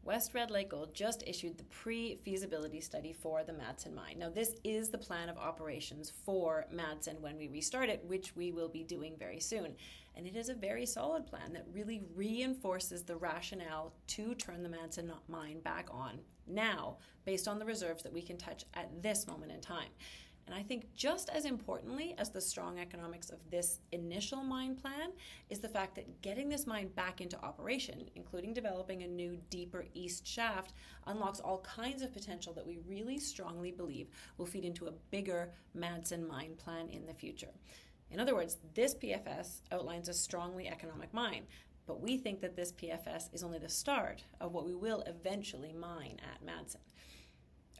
West Red Lake Gold just issued the pre-feasibility study for the Madsen Mine. Now, this is the plan of operations for Madsen when we restart it, which we will be doing very soon. And it is a very solid plan that really reinforces the rationale to turn the Madsen Mine back on now, based on the reserves that we can touch at this moment in time. And I think just as importantly as the strong economics of this initial mine plan is the fact that getting this mine back into operation, including developing a new, deeper east shaft, unlocks all kinds of potential that we really strongly believe will feed into a bigger Madsen mine plan in the future. In other words, this PFS outlines a strongly economic mine, but we think that this PFS is only the start of what we will eventually mine at Madsen.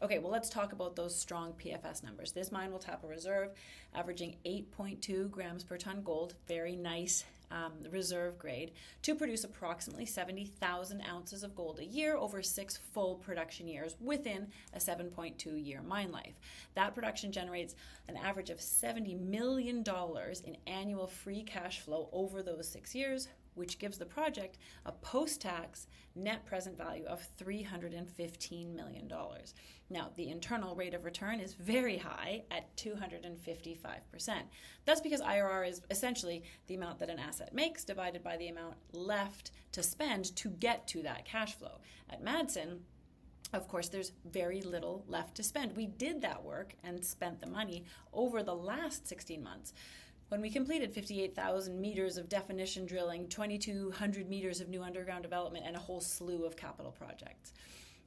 Okay, well, let's talk about those strong PFS numbers. This mine will tap a reserve averaging 8.2 grams per ton gold, very nice reserve grade, to produce approximately 70,000 ounces of gold a year over 6 full production years within a 7.2-year mine life. That production generates an average of $70 million in annual free cash flow over those 6 years, which gives the project a post-tax net present value of $315 million. Now, the internal rate of return is very high at 255%. That's because IRR is essentially the amount that an asset makes divided by the amount left to spend to get to that cash flow. At Madsen, of course, there's very little left to spend. We did that work and spent the money over the last 16 months. When we completed 58,000 meters of definition drilling, 2,200 meters of new underground development, and a whole slew of capital projects.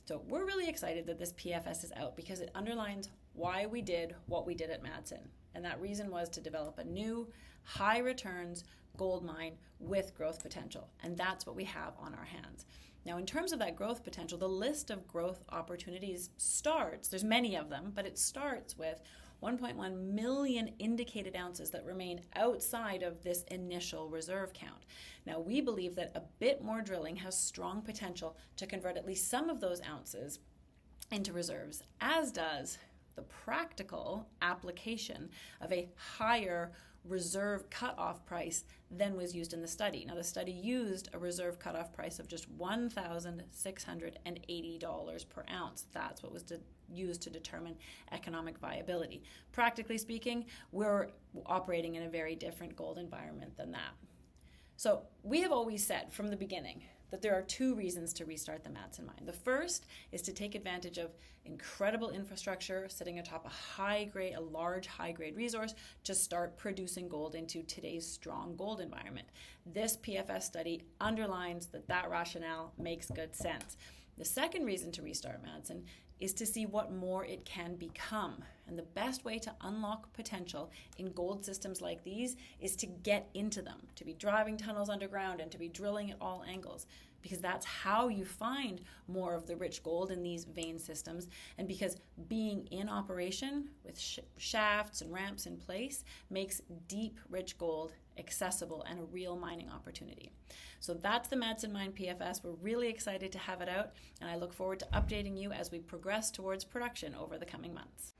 So we're really excited that this PFS is out because it underlines why we did what we did at Madsen. And that reason was to develop a new, high returns gold mine with growth potential. And that's what we have on our hands. Now, in terms of that growth potential, the list of growth opportunities starts, there's many of them, but it starts with 1.1 million indicated ounces that remain outside of this initial reserve count. Now, we believe that a bit more drilling has strong potential to convert at least some of those ounces into reserves, as does the practical application of a higher reserve cutoff price than was used in the study. Now, the study used a reserve cutoff price of just $1,680 per ounce. That's what was used to determine economic viability. Practically speaking, we're operating in a very different gold environment than that. So we have always said from the beginning that there are 2 reasons to restart the Madsen Mine. The first is to take advantage of incredible infrastructure sitting atop a large high-grade resource to start producing gold into today's strong gold environment. This PFS study underlines that rationale makes good sense. The second reason to restart Madsen is to see what more it can become. And the best way to unlock potential in gold systems like these is to get into them, to be driving tunnels underground and to be drilling at all angles, because that's how you find more of the rich gold in these vein systems, and because being in operation with shafts and ramps in place makes deep, rich gold accessible and a real mining opportunity. So that's the Madsen Mine PFS. We're really excited to have it out, and I look forward to updating you as we progress towards production over the coming months.